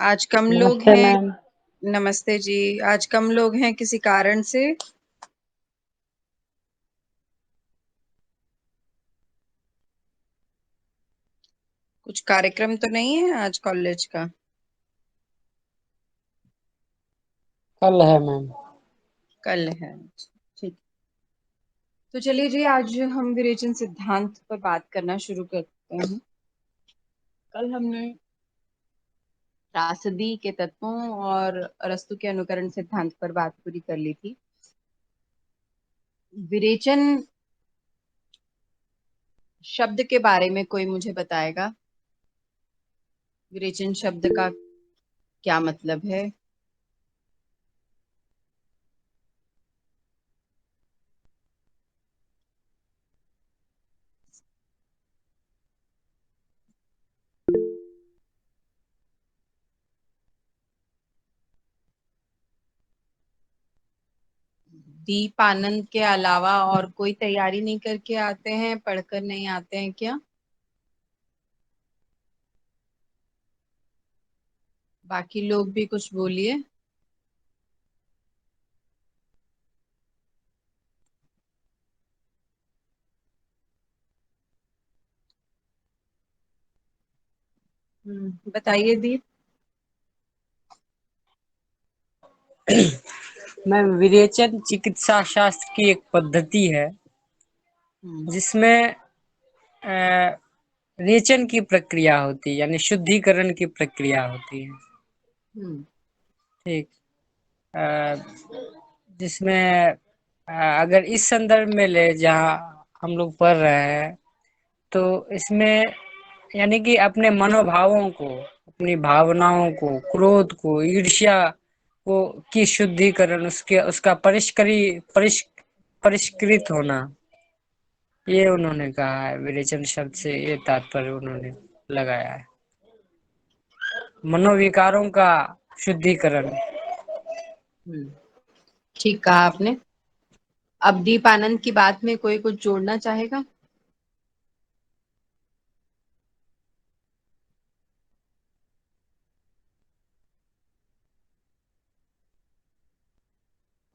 आज कम लोग नमस्ते हैं। मैम। नमस्ते जी। आज कम लोग हैं किसी कारण से। कुछ कार्यक्रम तो नहीं है आज कॉलेज का? कल है मैम। कल है। ठीक। तो चलिए जी, आज हम विरेचन सिद्धांत पर बात करना शुरू करते हैं। कल हमने त्रासदी के तत्वों और अरस्तु के अनुकरण सिद्धांत पर बात पूरी कर ली थी। विरेचन शब्द के बारे में कोई मुझे बताएगा? विरेचन शब्द का क्या मतलब है? दीप आनंद के अलावा और कोई तैयारी नहीं करके आते हैं, पढ़कर नहीं आते हैं क्या? बाकी लोग भी कुछ बोलिए। बताइए दीप। मैम, विरेचन चिकित्सा शास्त्र की एक पद्धति है हम्म। जिसमें अ, रेचन की प्रक्रिया होती है, यानी शुद्धिकरण की प्रक्रिया होती है। हम्म। ठीक। अ, जिसमें अगर इस संदर्भ में ले जहाँ हम लोग पढ़ रहे हैं, तो इसमें यानी कि अपने मनोभावों को, अपनी भावनाओं को, क्रोध को, ईर्ष्या को की शुद्धिकरण, उसके उसका परिष्कृत होना, ये उन्होंने कहा है। विरेचन शब्द से ये तात्पर्य उन्होंने लगाया है, मनोविकारों का शुद्धिकरण। हम्म। ठीक कहा आपने। अब दीप आनंद की बात में कोई कुछ जोड़ना चाहेगा?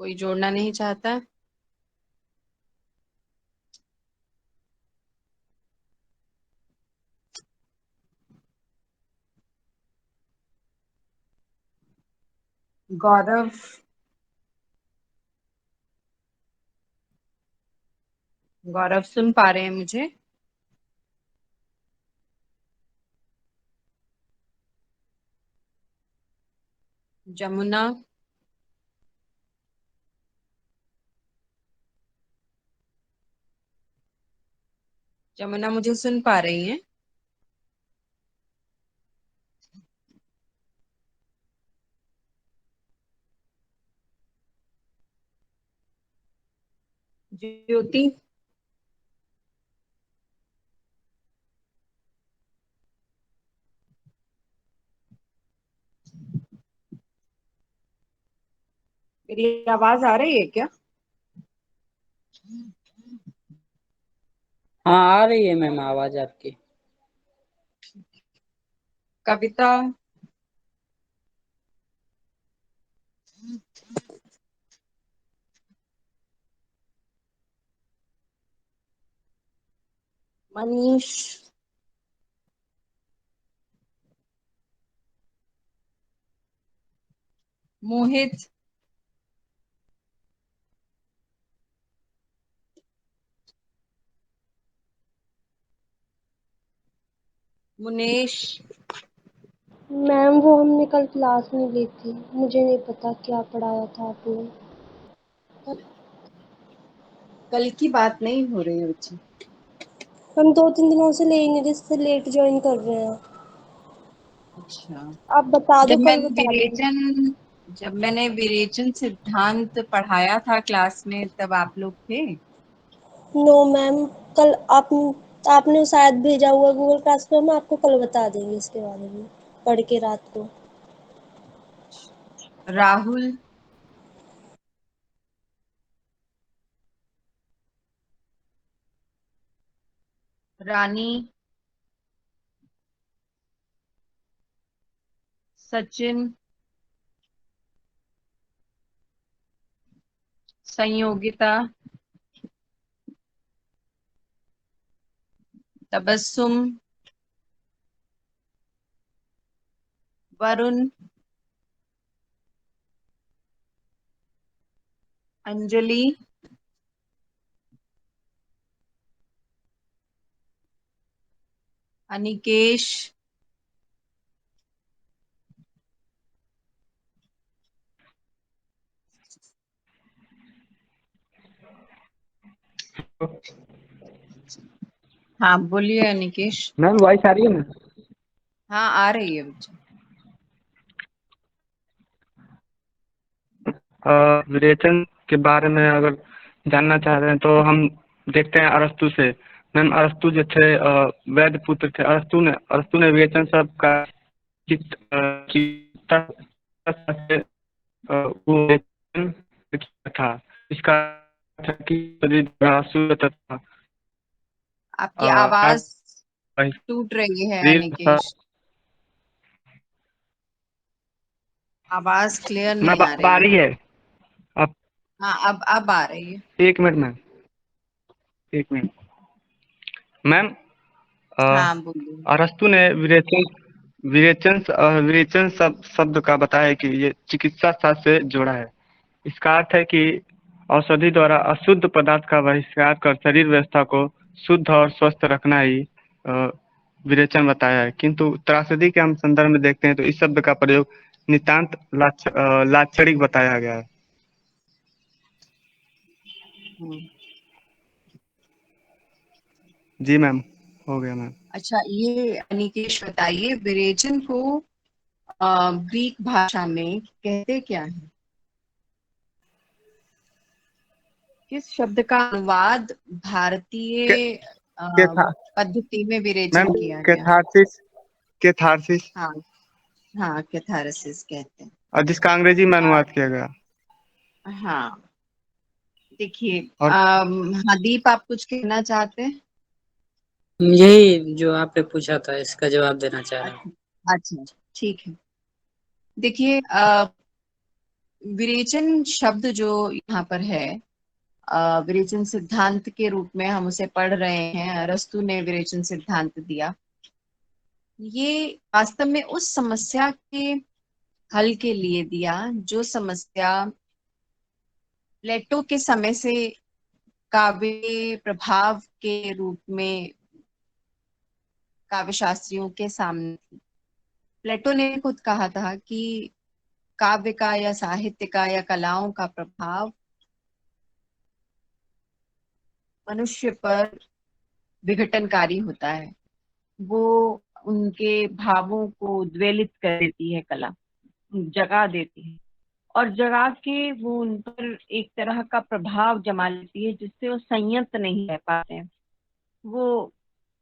कोई जोड़ना नहीं चाहता? गौरव। गौरव सुन पा रहे हैं मुझे? जमुना। जमुना मुझे सुन पा रही हैं? ज्योति। मेरी आवाज आ रही है क्या? हाँ, आ रही है मैम आवाज आपकी। कविता। मनीष। मोहित। मुनेश। मैम वो हमने कल क्लास में ली थी, मुझे नहीं पता क्या पढ़ाया था आपने। कल की बात नहीं हो रही है बच्चे। हम 2-3 दिनों से ले ही नहीं रहे, इससे लेट ज्वाइन कर रहे हैं। अच्छा। आप बता दो, जब कल मैंने बता देंगे। विरेचन जब मैंने विरेचन सिद्धांत पढ़ाया था क्लास में, तब आप लोग थे? नो मैम, कल आपने शायद भेजा हुआ गूगल क्लास पे, हम आपको कल बता देंगे इसके बारे में पढ़ के रात को। राहुल। रानी। सचिन, संयोगिता, तबस्सुम, वरुण, अंजलि, अनिकेश, हाँ बोलिए अनिकेश। मैम वॉइस आ रही है ना? हाँ आ रही है बच्चा। विरेचन के बारे में अगर जानना चाह रहे हैं तो हम देखते हैं अरस्तु से। मैम अरस्तु जो थे वैद पुत्र थे। अरस्तु ने विरेचन सब का से वो विरेचन किया था। इसका अर्थ है कि शरीर बड़ा शुद्ध तथा आपकी आवाज शरीर टूट रही है तथा अनिकेश, आवाज क्लियर मैं नहीं आ आ रही है। रही है। अब हाँ अब आ रही है। एक मिनट मैम, एक मिनट मैम। हाँ बोलिए। अरस्तु ने विरेचन शब्द का बताया कि ये चिकित्सा शास्त्र से जोड़ा है। इसका अर्थ है कि औषधि द्वारा अशुद्ध पदार्थ का बहिष्कार कर शरीर व्यवस्था को शुद्ध और स्वस्थ रखना ही विरेचन बताया है। किंतु त्रासदी के हम संदर्भ में देखते हैं तो इस शब्द का प्रयोग नितांत लाक्षणिक बताया गया है। हम्म। जी मैम, हो गया मैम। अच्छा ये अनिकेश बताइए, विरेचन को ग्रीक भाषा में कहते क्या है? किस शब्द का अनुवाद के, भारतीय केथा पद्धति में मैम विरेचन किया गया? केथारसिस हाँ हाँ, कैथारसिस कहते हैं। और जिसका अंग्रेजी में आ, अनुवाद किया गया। हाँ देखिए, और हाँ दीप आप कुछ कहना चाहते हैं? यही जो आपने पूछा था इसका जवाब देना चाह रहा हूँ। अच्छा अच्छा ठीक है। देखिए विरेचन शब्द जो यहाँ पर है, विरेचन सिद्धांत के रूप में हम उसे पढ़ रहे हैं, अरस्तु ने विरेचन सिद्धांत दिया। ये वास्तव में उस समस्या के हल के लिए दिया जो समस्या प्लेटो के समय से काव्य प्रभाव के रूप में काव्य शास्त्रियों के सामने थी। प्लेटो ने खुद कहा था कि काव्य का या साहित्य का या कलाओं का प्रभाव मनुष्य पर विघटनकारी होता है। वो उनके भावों को उद्वेलित कर देती है, कला जगा देती है, और जगा के वो उन पर एक तरह का प्रभाव जमा लेती है जिससे वो संयत नहीं रह पाते हैं। वो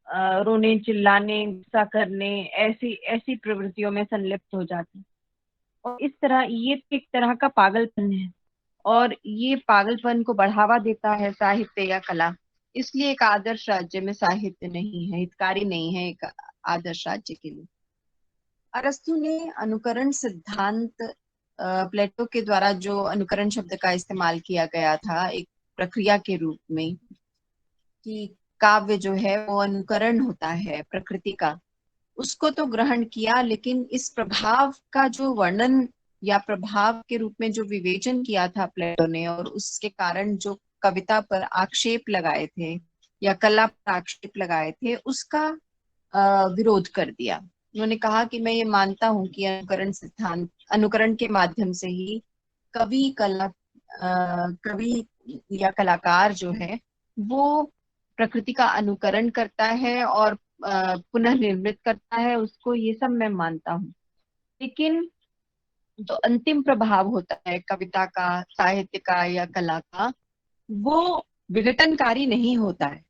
रोने चिल्लाने गुस्सा करने ऐसी ऐसी प्रवृत्तियों में संलिप्त हो जाते हैं। और इस तरह ये एक तरह का पागलपन है, और ये पागलपन को बढ़ावा देता है साहित्य या कला। इसलिए एक आदर्श राज्य में साहित्य नहीं है, हितकारी नहीं है एक आदर्श राज्य के लिए। अरस्तु ने अनुकरण सिद्धांत, प्लेटो के द्वारा जो अनुकरण शब्द का इस्तेमाल किया गया था एक प्रक्रिया के रूप में, कि काव्य जो है वो अनुकरण होता है प्रकृति का, उसको तो ग्रहण किया, लेकिन इस प्रभाव का जो वर्णन या प्रभाव के रूप में जो विवेचन किया था प्लेटो ने, और उसके कारण जो कविता पर आक्षेप लगाए थे या कला पर आक्षेप लगाए थे, उसका विरोध कर दिया। उन्होंने कहा कि मैं ये मानता हूं कि अनुकरण सिद्धांत, अनुकरण के माध्यम से ही कवि या कलाकार जो है वो प्रकृति का अनुकरण करता है और पुनः निर्मित करता है उसको, ये सब मैं मानता हूँ। लेकिन जो अंतिम प्रभाव होता है कविता का, साहित्य का या कला का, वो विघटनकारी नहीं होता है।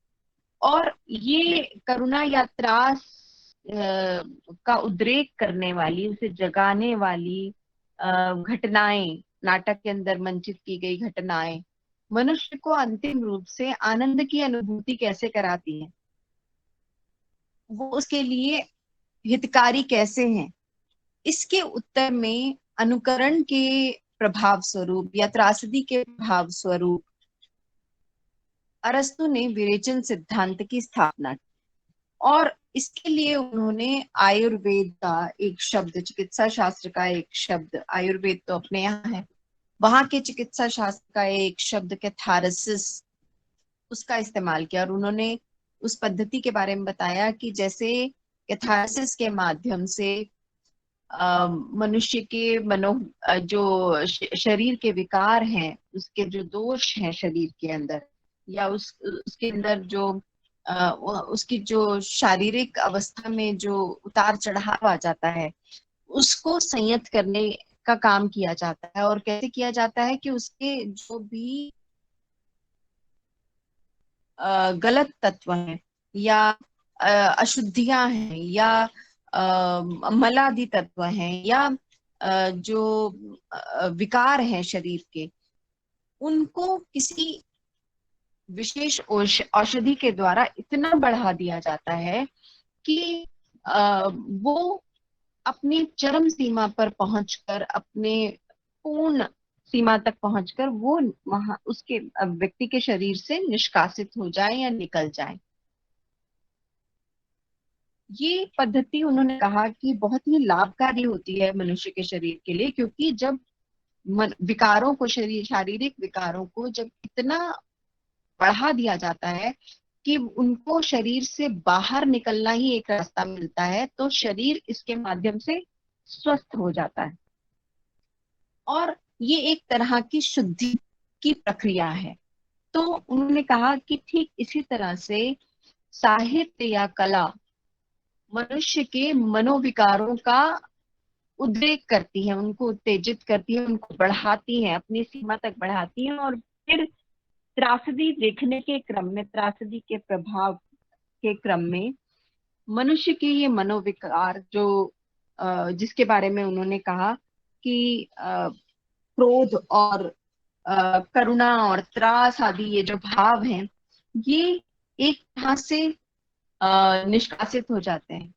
और ये करुणा या त्रास का उद्रेक करने वाली, उसे जगाने वाली घटनाएं, नाटक के अंदर मंचित की गई घटनाएं मनुष्य को अंतिम रूप से आनंद की अनुभूति कैसे कराती हैं, वो उसके लिए हितकारी कैसे हैं, इसके उत्तर में अनुकरण के प्रभाव स्वरूप या त्रासदी के प्रभाव स्वरूप अरस्तु ने विरेचन सिद्धांत की स्थापना की। और इसके लिए उन्होंने आयुर्वेद का एक शब्द, चिकित्सा शास्त्र का एक शब्द, आयुर्वेद तो अपने यहाँ है, वहां के चिकित्सा शास्त्र का एक शब्द कैथारसिस, उसका इस्तेमाल किया। और उन्होंने उस पद्धति के बारे में बताया कि जैसे कैथारसिस के माध्यम से मनुष्य के जो शरीर के विकार हैं, उसके जो दोष हैं शरीर के अंदर, या उसके अंदर जो उसकी जो शारीरिक अवस्था में जो उतार चढ़ाव आ जाता है, उसको संयत करने का काम किया जाता है। और कैसे किया जाता है कि उसके जो भी गलत तत्व हैं या अशुद्धियां हैं या मलादि तत्व हैं या जो विकार हैं शरीर के, उनको किसी विशेष औषधि के द्वारा इतना बढ़ा दिया जाता है कि वो अपनी चरम सीमा पर पहुंचकर, अपने पूर्ण सीमा तक पहुंचकर वो वहां उसके व्यक्ति के शरीर से निष्कासित हो जाए या निकल जाए। ये पद्धति उन्होंने कहा कि बहुत ही लाभकारी होती है मनुष्य के शरीर के लिए, क्योंकि जब विकारों को, शारीरिक विकारों को जब इतना बढ़ा दिया जाता है कि उनको शरीर से बाहर निकलना ही एक रास्ता मिलता है, तो शरीर इसके माध्यम से स्वस्थ हो जाता है। और ये एक तरह की शुद्धि की प्रक्रिया है। तो उन्होंने कहा कि ठीक इसी तरह से साहित्य या कला मनुष्य के मनोविकारों का उद्रेक करती है, उनको उत्तेजित करती है, उनको बढ़ाती है, अपनी सीमा तक बढ़ाती है। और फिर त्रासदी देखने के क्रम में, त्रासदी के प्रभाव के क्रम में मनुष्य के ये मनोविकार जो जिसके बारे में उन्होंने कहा कि क्रोध और करुणा और त्रास आदि ये जो भाव हैं, ये एक तरह से निष्कासित हो जाते हैं।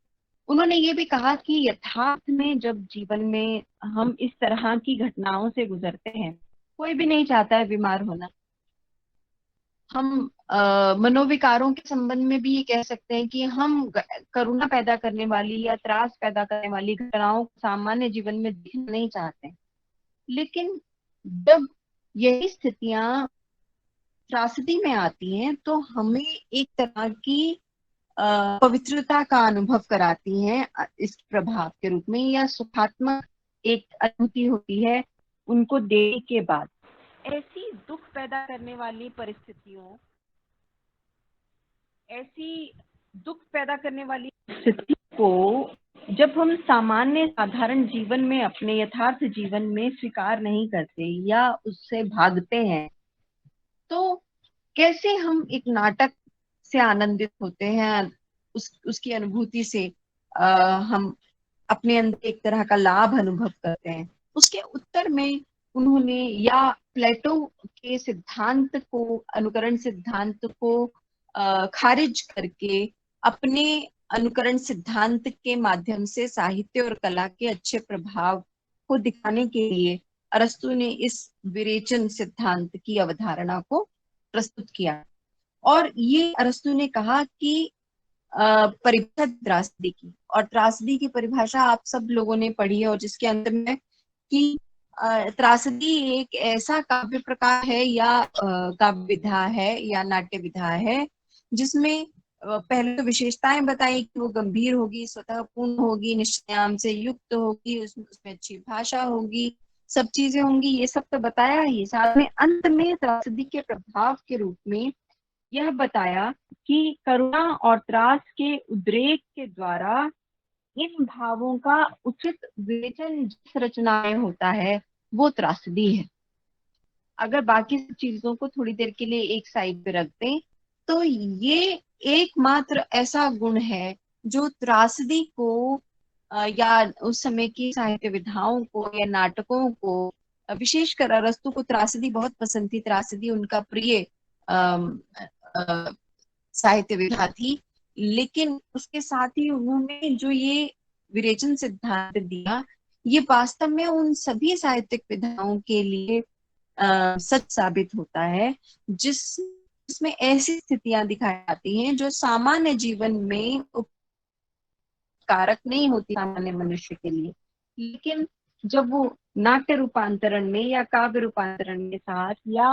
उन्होंने ये भी कहा कि यथार्थ में जब जीवन में हम इस तरह की घटनाओं से गुजरते हैं, कोई भी नहीं चाहता है बीमार होना। हम मनोविकारों के संबंध में भी ये कह सकते हैं कि हम करुणा पैदा करने वाली या त्रास पैदा करने वाली घटनाओं को सामान्य जीवन में देखना नहीं चाहते। लेकिन जब यही स्थितियां त्रासदी में आती हैं, तो हमें एक तरह की पवित्रता का अनुभव कराती हैं इस प्रभाव के रूप में, या सुखात्मक एक अनुभूति होती है उनको देने के बाद। ऐसी दुख पैदा करने वाली परिस्थितियों, ऐसी दुख पैदा करने वाली स्थिति को जब हम सामान्य साधारण जीवन में, अपने यथार्थ जीवन में स्वीकार नहीं करते या उससे भागते हैं, तो कैसे हम एक नाटक से आनंदित होते हैं, उसकी अनुभूति से हम अपने अंदर एक तरह का लाभ अनुभव करते हैं। उसके उत्तर में उन्होंने या प्लेटो के सिद्धांत को, अनुकरण सिद्धांत को खारिज करके अपने अनुकरण सिद्धांत के माध्यम से साहित्य और कला के अच्छे प्रभाव को दिखाने के लिए अरस्तु ने इस विरेचन सिद्धांत की अवधारणा को प्रस्तुत किया। और ये अरस्तु ने कहा कि परिभाषा त्रासदी की, और त्रासदी की परिभाषा आप सब लोगों ने पढ़ी है, और जिसके अंत में कि त्रासदी एक ऐसा काव्य प्रकार है या काव्य विधा है या नाट्य विधा है जिसमें पहले तो विशेषताएं बताई कि वो गंभीर होगी, स्वतः पूर्ण होगी, निश्चयाम से युक्त होगी, उसमें अच्छी भाषा होगी, सब चीजें होंगी, ये सब तो बताया ही। साथ में अंत में त्रासदी के प्रभाव के रूप में यह बताया कि करुणा और त्रास के उद्रेक के द्वारा इन भावों का उचित विवेचन जिस रचना में होता है वो त्रासदी है। अगर बाकी चीजों को थोड़ी देर के लिए एक साइड पे रख दें, तो ये एकमात्र ऐसा गुण है जो त्रासदी को या उस समय की साहित्य विधाओं को या नाटकों को, विशेषकर अरस्तु को त्रासदी बहुत पसंद थी, त्रासदी उनका प्रिय साहित्य विधा थी। लेकिन उसके साथ ही उन्होंने जो ये विरेचन सिद्धांत दिया, ये वास्तव में उन सभी साहित्यिक विधाओं के लिए सच साबित होता है जिसमें ऐसी स्थितियां दिखाई जाती हैं जो सामान्य जीवन में कारक नहीं होती सामान्य मनुष्य के लिए, लेकिन जब वो नाट्य रूपांतरण में या काव्य रूपांतरण के साथ या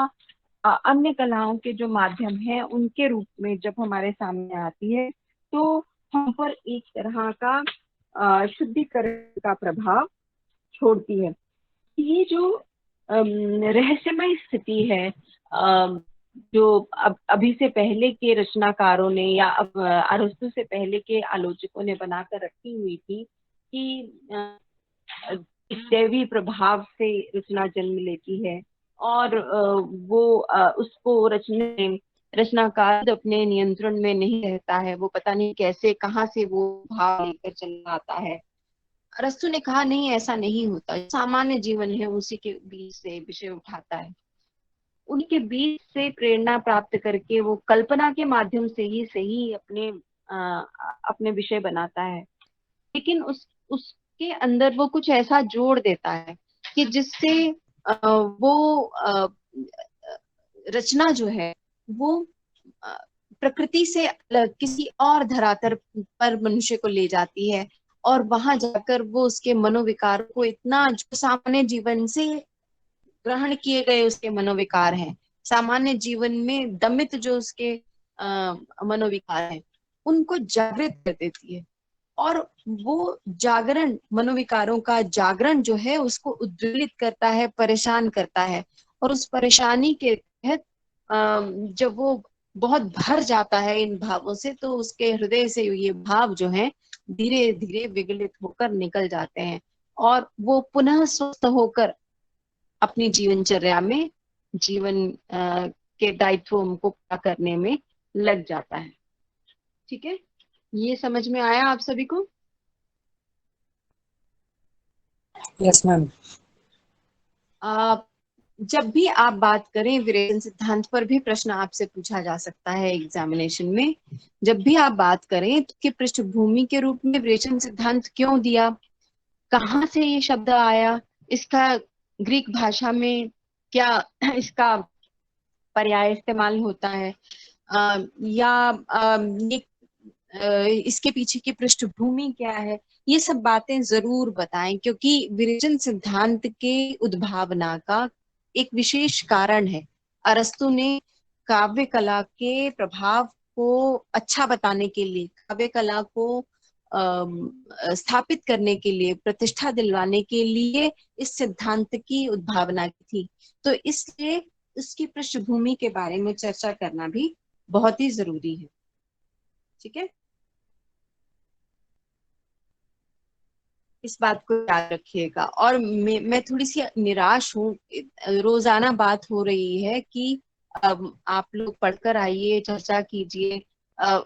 अन्य कलाओं के जो माध्यम हैं उनके रूप में जब हमारे सामने आती है तो हम पर एक तरह का शुद्धिकरण का प्रभाव छोड़ती है। ये जो रहस्यमय स्थिति है जो अभी से पहले के रचनाकारों ने या अब अरस्तु से पहले के आलोचकों ने बनाकर रखी हुई थी कि इस दैवी प्रभाव से रचना जन्म लेती है और वो उसको रचनाकार अपने नियंत्रण में नहीं रहता है, वो पता नहीं कैसे कहाँ से वो भाव लेकर चला आता है। अरस्तु ने कहा नहीं, ऐसा नहीं होता, सामान्य जीवन है उसी के बीच से विषय उठाता है, उन्हीं के बीच से प्रेरणा प्राप्त करके वो कल्पना के माध्यम से ही सही अपने विषय बनाता है, लेकिन उसके अंदर वो कुछ ऐसा जोड़ देता है कि जिससे वो रचना जो है वो प्रकृति से किसी और धरातल पर मनुष्य को ले जाती है और वहां जाकर वो उसके मनोविकार को इतना जो सामान्य जीवन से ग्रहण किए गए उसके मनोविकार हैं, सामान्य जीवन में दमित जो उसके मनोविकार हैं, उनको जागृत कर देती है और वो जागरण मनोविकारों का जागरण जो है उसको उद्वेलित करता है, परेशान करता है और उस परेशानी के तहत जब वो बहुत भर जाता है इन भावों से तो उसके हृदय से ये भाव जो है धीरे धीरे विगलित होकर निकल जाते हैं और वो पुनः स्वस्थ होकर अपनी जीवनचर्या में जीवन के दायित्वों को पूरा करने में लग जाता है। ठीक है, ये समझ में आया आप सभी को? Yes ma'am. जब भी आप बात करें विरेचन सिद्धांत पर भी प्रश्न आपसे पूछा जा सकता है एग्जामिनेशन में। जब भी आप बात करें तो कि पृष्ठभूमि के रूप में विरेचन सिद्धांत क्यों दिया, कहाँ से ये शब्द आया, इसका ग्रीक भाषा में क्या इसका पर्याय इस्तेमाल होता है इसके पीछे की पृष्ठभूमि क्या है, ये सब बातें जरूर बताएं क्योंकि विरेचन सिद्धांत के उद्भावना का एक विशेष कारण है। अरस्तु ने काव्य कला के प्रभाव को अच्छा बताने के लिए, काव्य कला को स्थापित करने के लिए, प्रतिष्ठा दिलवाने के लिए इस सिद्धांत की उद्भावना की थी। तो इसलिए उसकी पृष्ठभूमि के बारे में चर्चा करना भी बहुत ही जरूरी है। ठीक है, इस बात को याद रखिएगा। और मैं थोड़ी सी निराश हूँ, रोजाना बात हो रही है कि आप लोग पढ़कर आइए, चर्चा कीजिए।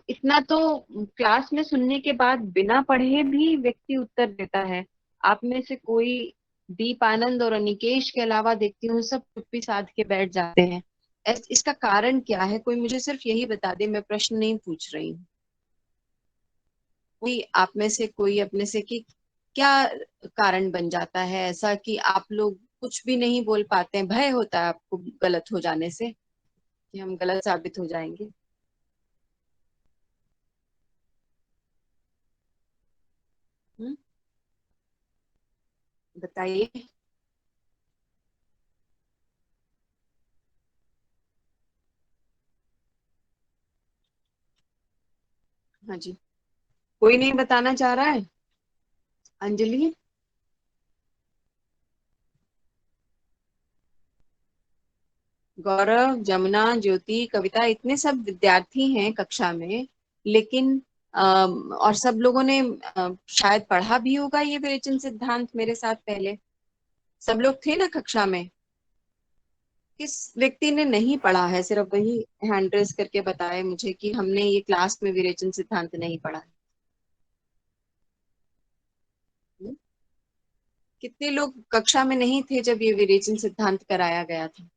इतना तो क्लास में सुनने के बाद बिना पढ़े भी व्यक्ति उत्तर देता है। आप में से कोई दीप आनंद और अनिकेश के अलावा देखती हूँ सब चुप्पी साध के बैठ जाते हैं। इसका कारण क्या है, कोई मुझे सिर्फ यही बता दे, मैं प्रश्न नहीं पूछ रही हूँ। कोई आप में से कोई अपने से कि क्या कारण बन जाता है ऐसा कि आप लोग कुछ भी नहीं बोल पाते हैं, भय होता है आपको गलत हो जाने से कि हम गलत साबित हो जाएंगे? बताइए। हाँ जी, कोई नहीं बताना चाह रहा है? अंजलि? गौरव, जमुना, ज्योति, कविता, इतने सब विद्यार्थी हैं कक्षा में, लेकिन और सब लोगों ने शायद पढ़ा भी होगा ये विरेचन सिद्धांत मेरे साथ पहले। सब लोग थे ना कक्षा में? किस व्यक्ति ने नहीं पढ़ा है, सिर्फ वही हैंड रेस करके बताए मुझे कि हमने ये क्लास में विरेचन सिद्धांत नहीं पढ़ा है। कितने लोग कक्षा में नहीं थे जब ये विरेचन सिद्धांत कराया गया था?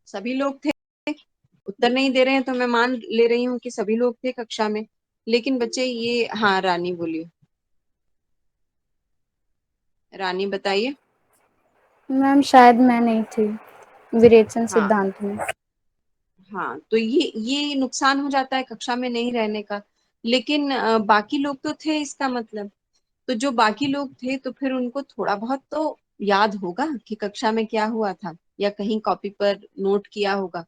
सभी लोग थे। उत्तर नहीं दे रहे हैं तो मैं मान ले रही हूँ कि सभी लोग थे कक्षा में। लेकिन बच्चे ये, हाँ रानी बोलिए, रानी बताइए। मैम शायद मैं नहीं थी विरेचन हाँ सिद्धांत में। हाँ, तो ये नुकसान हो जाता है कक्षा में नहीं रहने का। लेकिन बाकी लोग तो थे, इसका मतलब तो जो बाकी लोग थे तो फिर उनको थोड़ा बहुत तो याद होगा कि कक्षा में क्या हुआ था, या कहीं कॉपी पर नोट किया होगा।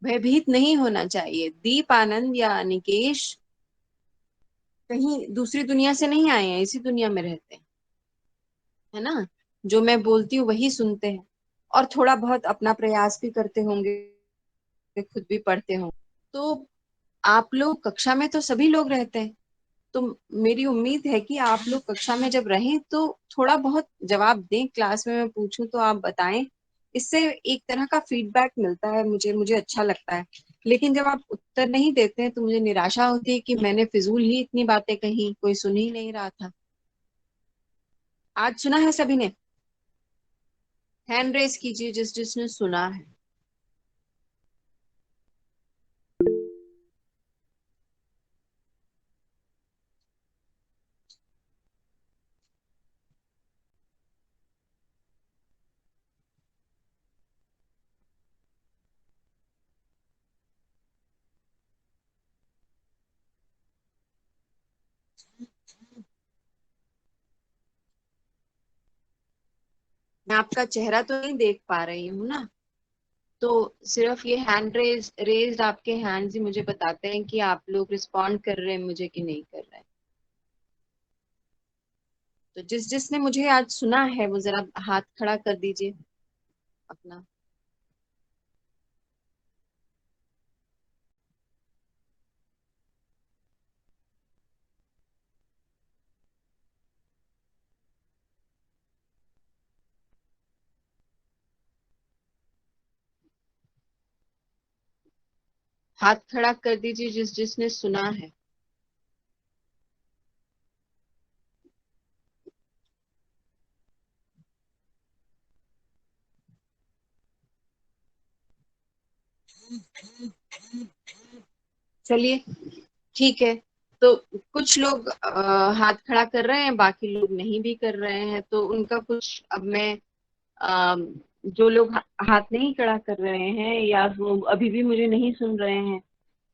भयभीत नहीं होना चाहिए। दीप आनंद या निकेश कहीं दूसरी दुनिया से नहीं आए हैं, इसी दुनिया में रहते हैं, है ना। जो मैं बोलती हूँ वही सुनते हैं, और थोड़ा बहुत अपना प्रयास भी करते होंगे, खुद भी पढ़ते होंगे। तो आप लोग कक्षा में तो सभी लोग रहते हैं, तो मेरी उम्मीद है कि आप लोग कक्षा में जब रहें तो थोड़ा बहुत जवाब दें। क्लास में मैं पूछूं तो आप बताएं। इससे एक तरह का फीडबैक मिलता है, मुझे मुझे अच्छा लगता है। लेकिन जब आप उत्तर नहीं देते हैं तो मुझे निराशा होती है कि मैंने फिजूल ही इतनी बातें कही, कोई सुन ही नहीं रहा था। आज सुना है सभी ने? हैंड रेस कीजिए जिस जिसने सुना है। मैं आपका चेहरा तो नहीं देख पा रही हूँ ना, तो सिर्फ ये हैंड रेज्ड आपके हैंड्स ही मुझे बताते हैं कि आप लोग रिस्पॉन्ड कर रहे हैं मुझे कि नहीं कर रहे हैं। तो जिस जिसने मुझे आज सुना है वो जरा हाथ खड़ा कर दीजिए अपना। हाथ खड़ा कर दीजिए जिस जिसने सुना है। चलिए ठीक है। तो कुछ लोग हाथ खड़ा कर रहे हैं, बाकी लोग नहीं भी कर रहे हैं, तो उनका कुछ अब मैं अ, जो लोग हाथ नहीं खड़ा कर रहे हैं या वो अभी भी मुझे नहीं सुन रहे हैं,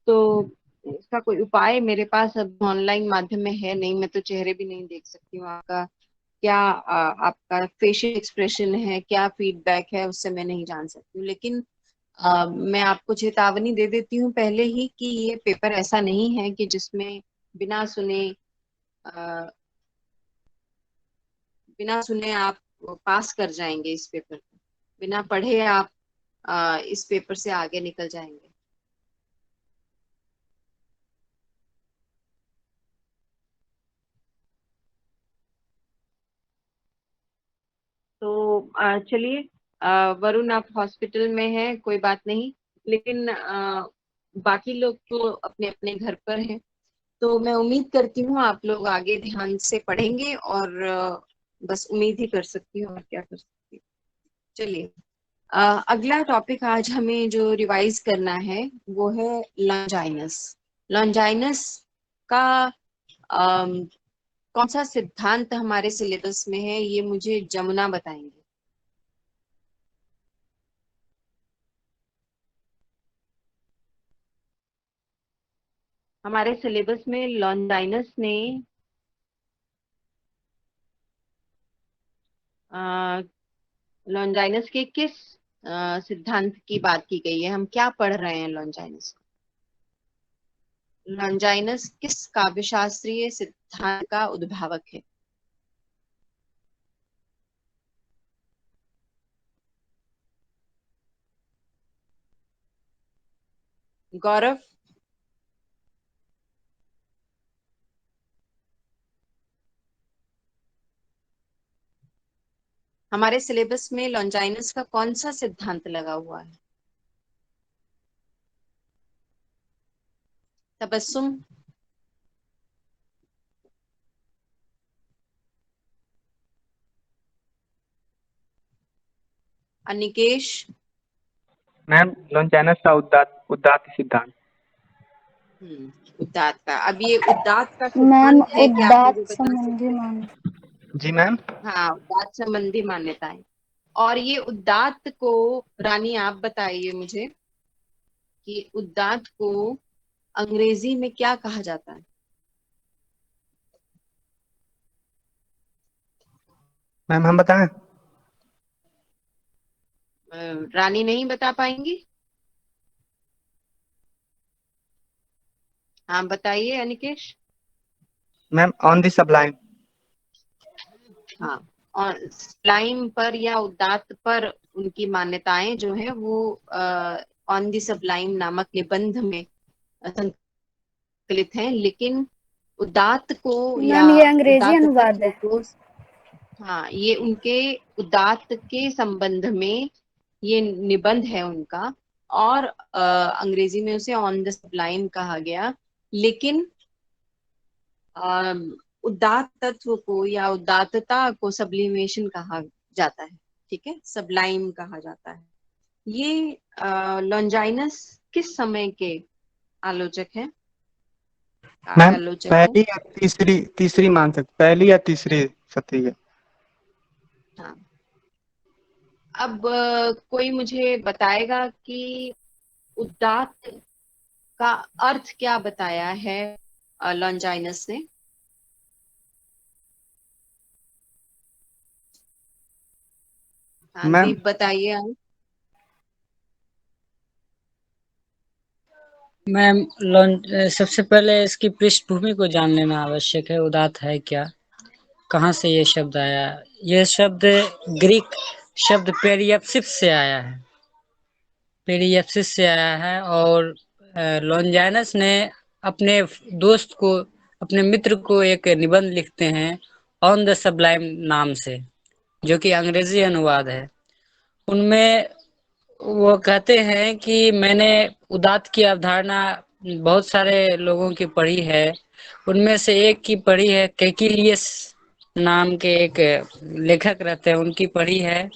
तो इसका कोई उपाय मेरे पास अब ऑनलाइन माध्यम में है नहीं। मैं तो चेहरे भी नहीं देख सकती हूँ आपका, क्या आपका फेशियल एक्सप्रेशन है, क्या फीडबैक है, उससे मैं नहीं जान सकती हूँ। लेकिन मैं आपको चेतावनी दे देती हूँ पहले ही कि ये पेपर ऐसा नहीं है कि जिसमें बिना सुने अ, बिना सुने आप पास कर जाएंगे इस पेपर को। बिना पढ़े आप इस पेपर से आगे निकल जाएंगे। तो चलिए, वरुण आप हॉस्पिटल में हैं, कोई बात नहीं। लेकिन बाकी लोग तो अपने अपने घर पर हैं। तो मैं उम्मीद करती हूँ आप लोग आगे ध्यान से पढ़ेंगे, और बस उम्मीद ही कर सकती हूँ, और क्या कर सकती हूँ। चलिए, अगला टॉपिक आज हमें जो रिवाइज करना है वो है लॉन्जाइनस। लॉन्जाइनस का अम, कौन सा सिद्धांत हमारे सिलेबस में है, ये मुझे जमुना बताएंगे। हमारे सिलेबस में लॉन्जाइनस ने लॉन्जाइनस के किस सिद्धांत की बात की गई है, हम क्या पढ़ रहे हैं लॉन्जाइनस। लॉन्जाइनस किस काव्यशास्त्रीय सिद्धांत का उद्भावक है? गौरव। हमारे सिलेबस में लॉन्जाइनस का कौन सा सिद्धांत लगा हुआ है? तबस्सुम। अनिकेश। मैम लॉन्चाइनस का उदात्त उदात्त सिद्धांत। उदात्त का। अब ये उदात्त का मैम सिद्धांत है क्या, आप मुझे उदात्त बता संबंधी सकते हैं? मान। जी मैम। हाँ, उदात्त संबंधी मान्यताएं। और ये उदात्त को, रानी आप बताइए मुझे कि उदात्त को अंग्रेजी में क्या कहा जाता है? मैम हम बताएं? रानी नहीं बता पाएंगी? हाँ बताइए अनिकेश। Ma'am on the सबलाइन। हाँ, और स्लाइम पर या उदात्त पर उनकी मान्यताएं जो है वो ऑन द सबलाइम नामक निबंध में संकलित हैं। लेकिन उदात्त को या मैम ये अंग्रेजी उदात्त अनुवाद तत्व है। को, हाँ ये उनके उदात्त के संबंध में ये निबंध है उनका। और अंग्रेजी में उसे ऑन द सबलाइन कहा गया। लेकिन अम, उदात्त तत्व को या उदात्तता को सब्लिमेशन कहा जाता है। ठीक है, सबलाइम कहा जाता है। ये लॉन्जाइनस किस समय के आलोचक हैं, काव्य मैम आलोचक हैं? पहली या तीसरी, तीसरी मान सकते, पहली या तीसरी शती है। हाँ। अब कोई मुझे बताएगा कि उदात्त का अर्थ क्या बताया है लॉन्जाइनस ने? हाँ मैम दीप बताइए आप। मैम सबसे पहले इसकी पृष्ठभूमि को जान लेना आवश्यक है। उदात्त है क्या, कहाँ से ये शब्द आया? ये शब्द ग्रीक शब्द पेरियप्सिस से आया है। पेरियप्सिस से आया है। और लॉन्जाइनस ने अपने दोस्त को, अपने मित्र को एक निबंध लिखते हैं ऑन द सबलाइम नाम से, जो कि अंग्रेजी अनुवाद है। उनमें वो कहते हैं कि मैंने उदात्त की अवधारणा बहुत सारे लोगों की पढ़ी है। उनमें से एक की पढ़ी है, कैकिलियस नाम के एक लेखक रहते हैं, उनकी पढ़ी है।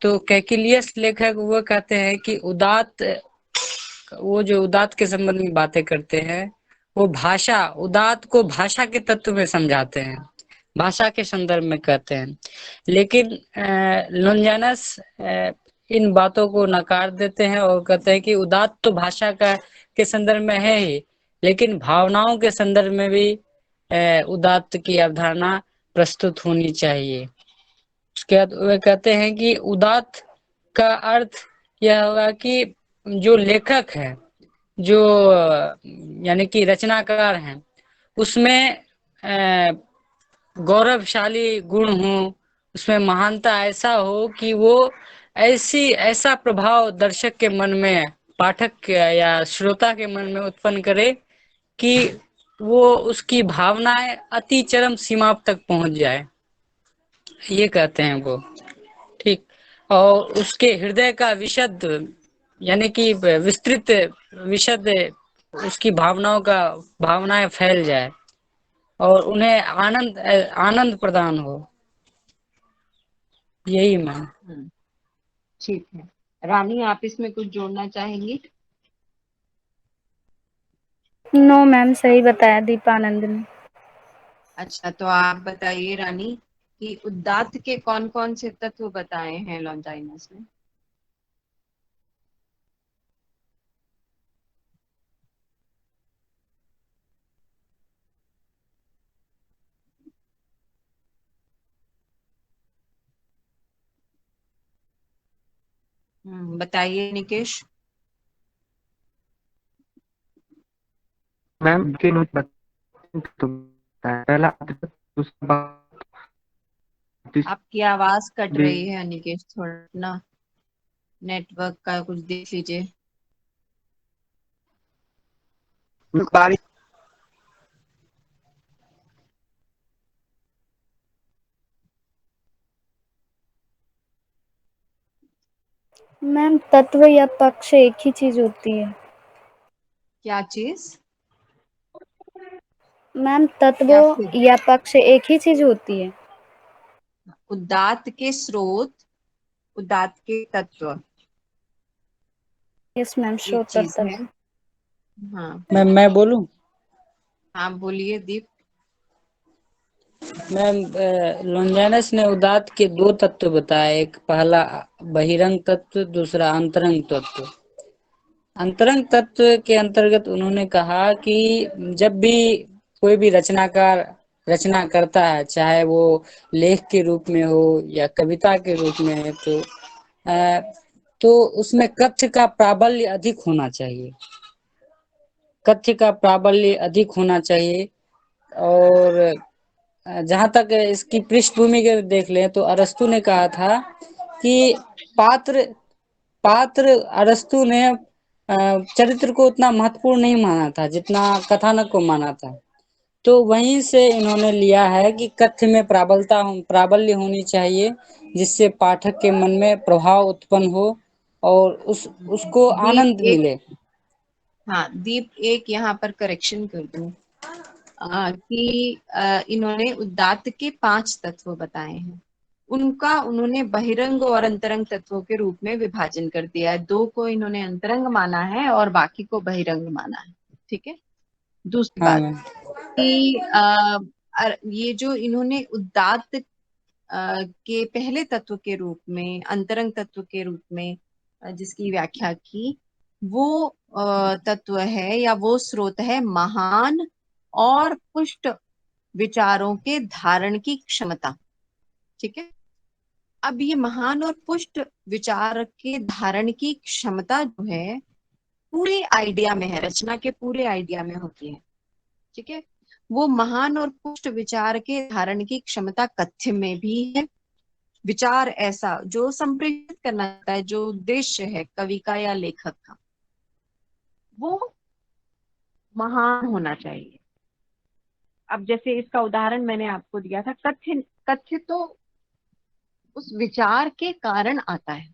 तो कैकिलियस लेखक वो कहते हैं कि उदात्त, वो जो उदात्त के संबंध में बातें करते हैं, वो भाषा, उदात्त को भाषा के तत्व में समझाते हैं, भाषा के संदर्भ में कहते हैं। लेकिन लॉन्जाइनस इन बातों को नकार देते हैं और कहते हैं कि उदात्त तो भाषा का के संदर्भ में है ही, लेकिन भावनाओं के संदर्भ में भी उदात्त की अवधारणा प्रस्तुत होनी चाहिए। उसके बाद वे कहते हैं कि उदात्त का अर्थ यह होगा कि जो लेखक है, जो यानी कि रचनाकार हैं, उसमें गौरवशाली गुण हो, उसमें महानता ऐसा हो कि वो ऐसा प्रभाव दर्शक के मन में, पाठक के या श्रोता के मन में उत्पन्न करे कि वो, उसकी भावनाएं अति चरम सीमा तक पहुंच जाए, ये कहते हैं वो। ठीक। और उसके हृदय का विशद, यानी कि विस्तृत, विशद, उसकी भावनाओं का, भावनाएं फैल जाए और उन्हें आनंद आनंद प्रदान हो, यही मैं। हम्म, ठीक है। रानी आप इसमें कुछ जोड़ना चाहेंगी? नो मैम, सही बताया दीपानंद ने। अच्छा, तो आप बताइए रानी कि उदात्त के कौन कौन से तत्व बताए हैं लॉन्जाइनस ने? बताइए निकेश। मैम तीन तो पहला, दूसरा आपकी आवाज कट तीसरी। रही है निकेश, थोड़ा ना नेटवर्क का कुछ देख लीजिए। बारिश। मैम तत्व या पक्ष एक ही चीज होती है। क्या चीज? मैम तत्व क्या फिर? या पक्ष एक ही चीज होती है। उदात्त के स्रोत, उदात्त के तत्व यस मैम, एक श्रोत्र चीज है। तत्व। हाँ मैं बोलूं? हाँ, बोलिए दीप। मैम, लॉन्जाइनस ने उदात्त के दो तत्व बताए, एक पहला बहिरंग तत्व, दूसरा अंतरंग तत्व। अंतरंग तत्व के अंतर्गत उन्होंने कहा कि जब भी कोई भी रचनाकार रचना करता है, चाहे वो लेख के रूप में हो या कविता के रूप में है, अ, तो उसमें कथ्य का प्राबल्य अधिक होना चाहिए। कथ्य का प्राबल्य अधिक होना चाहिए। और जहां तक इसकी पृष्ठभूमि के देख लें तो अरस्तु ने कहा था कि पात्र पात्र अरस्तु ने चरित्र को उतना महत्वपूर्ण नहीं माना था जितना कथानक को माना था। तो वहीं से इन्होंने लिया है कि कथ्य में प्राबल्य होनी चाहिए, जिससे पाठक के मन में प्रभाव उत्पन्न हो और उसको दीप आनंद एक मिले। हाँ दीप, एक यहाँ पर करेक्शन कर दूं कि इन्होंने उदात्त के 5 तत्व बताए हैं, उनका उन्होंने बहिरंग और अंतरंग तत्वों के रूप में विभाजन कर दिया है। 2 को इन्होंने अंतरंग माना है और बाकी को बहिरंग माना है। ठीक है। दूसरी हाँ बात मैम। कि ये जो इन्होंने उदात्त के पहले तत्व के रूप में, अंतरंग तत्व के रूप में जिसकी व्याख्या की, वो तत्व है या वो स्रोत है महान और पुष्ट विचारों के धारण की क्षमता। ठीक है। अब ये महान और पुष्ट विचार के धारण की क्षमता जो है पूरे आइडिया में है, रचना के पूरे आइडिया में होती है। ठीक है। वो महान और पुष्ट विचार के धारण की क्षमता कथ्य में भी है। विचार ऐसा जो संप्रेषित करना चाहता है, जो उद्देश्य है कवि का या लेखक का, वो महान होना चाहिए। अब जैसे इसका उदाहरण मैंने आपको दिया था, कथ्य। कथ्य तो उस विचार के कारण आता है।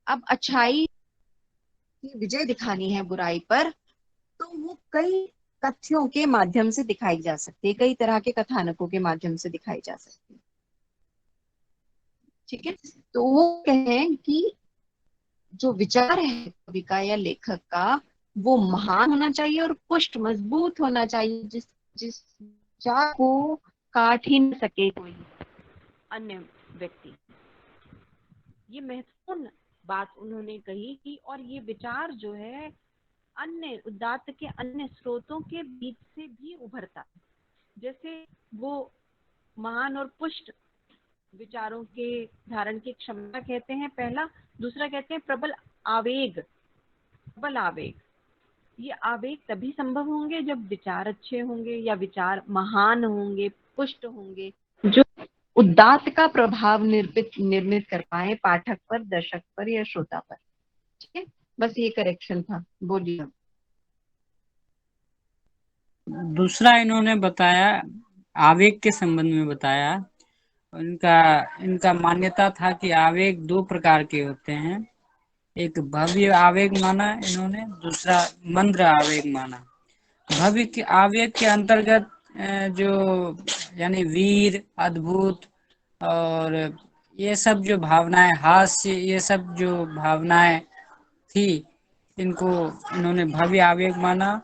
अब अच्छाई की विजय दिखानी है बुराई पर, तो वो कई तथ्यों के माध्यम से दिखाई जा सकती है, कई तरह के कथानकों के माध्यम से दिखाई जा सकती है। ठीक है। तो वो कहें कि जो विचार है कवि का या लेखक का, वो महान होना चाहिए और पुष्ट मजबूत होना चाहिए, जिस जिस विचार को काट ही न सके कोई अन्य व्यक्ति। ये महत्वपूर्ण बात उन्होंने कही कि और ये विचार जो है अन्य उदात्त के अन्य स्रोतों के बीच से भी उभरता है। जैसे वो महान और पुष्ट विचारों के धारण की क्षमता कहते हैं पहला, दूसरा कहते हैं प्रबल आवेग। प्रबल आवेग, ये आवेग तभी संभव होंगे जब विचार अच्छे होंगे या विचार महान होंगे, पुष्ट होंगे, जो उदात्त का प्रभाव निर्मित कर पाए पाठक पर, दर्शक पर या श्रोता पर। ठीक है। बस ये करेक्शन था। बोलिए। दूसरा इन्होंने बताया, आवेग के संबंध में बताया। इनका इनका मान्यता था कि आवेग दो प्रकार के होते हैं। एक भव्य आवेग माना इन्होंने, दूसरा मंद्र आवेग माना। भव्य के आवेग के अंतर्गत जो यानी वीर, अद्भुत और ये सब जो भावनाएं, हास्य, ये सब जो भावनाएं थी, इनको इन्होंने भव्य आवेग माना।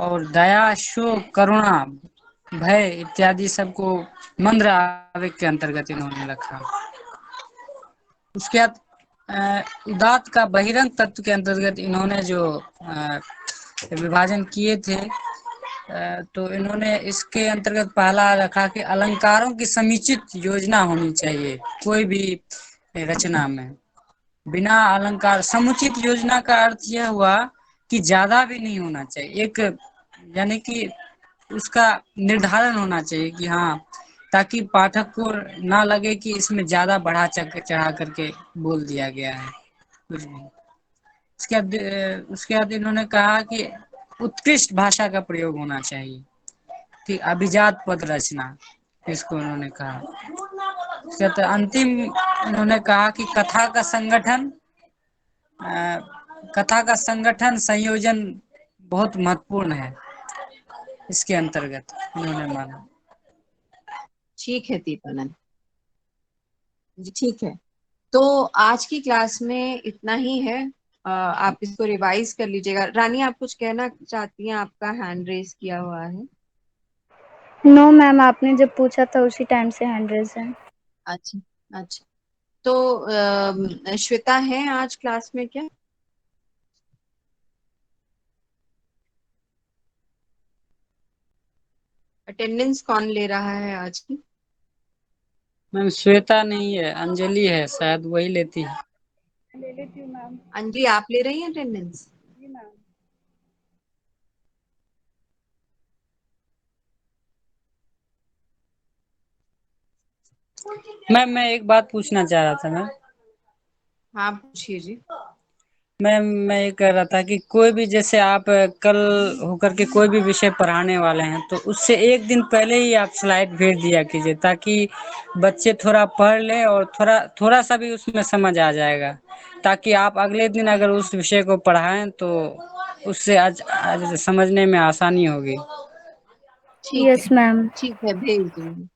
और दया, शोक, करुणा, भय इत्यादि सबको मंद्र आवेग के अंतर्गत इन्होंने रखा। उसके बाद उदात्त का बहिरंग तत्व के अंतर्गत इन्होंने जो विभाजन किए थे, तो इन्होंने इसके अंतर्गत पहला रखा कि अलंकारों की समुचित योजना होनी चाहिए कोई भी रचना में। बिना अलंकार, समुचित योजना का अर्थ यह हुआ कि ज्यादा भी नहीं होना चाहिए, एक यानी कि उसका निर्धारण होना चाहिए कि हाँ, ताकि पाठक को ना लगे कि इसमें ज्यादा बढ़ा चढ़ा करके बोल दिया गया है कुछ भी। उसके बाद इन्होंने कहा कि उत्कृष्ट भाषा का प्रयोग होना चाहिए, कि अभिजात पद रचना, इसको उन्होंने कहा। उसके बाद अंतिम इन्होंने कहा कि कथा का संगठन संयोजन बहुत महत्वपूर्ण है, इसके अंतर्गत उन्होंने माना। ठीक है दीपानंद जी, ठीक है। तो आज की क्लास में इतना ही है। आप इसको रिवाइज कर लीजिएगा। रानी, आप कुछ कहना चाहती हैं? आपका हैंड रेज किया हुआ है। नो मैम, आपने जब पूछा था उसी टाइम से हैंड रेज है। अच्छा अच्छा। तो श्वेता है आज क्लास में क्या? अटेंडेंस कौन ले रहा है आज की? मैम श्वेता नहीं है, अंजलि है, शायद वही लेती है। ले लेती हूँ मैम। अंजलि, आप ले रही हैं अटेंडेंस? जी मैम। मैम मैं एक बात पूछना चाह रहा था मैम। हाँ, पूछिए जी। मैम मैं ये कह रहा था कि कोई भी, जैसे आप कल होकर के कोई भी विषय पढ़ाने वाले हैं तो उससे एक दिन पहले ही आप स्लाइड भेज दिया कीजिए, ताकि बच्चे थोड़ा पढ़ लें और थोड़ा थोड़ा सा भी उसमें समझ आ जाएगा, ताकि आप अगले दिन अगर उस विषय को पढ़ाएं तो उससे आज समझने में आसानी होगी। ठीक है, यस मैम। ठीक है, भेज दूंगी,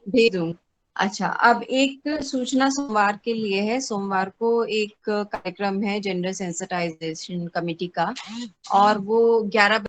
भेज दूंगी। अच्छा, अब एक सूचना सोमवार के लिए है। सोमवार को एक कार्यक्रम है जेंडर सेंसिटाइजेशन कमेटी का, और वो 11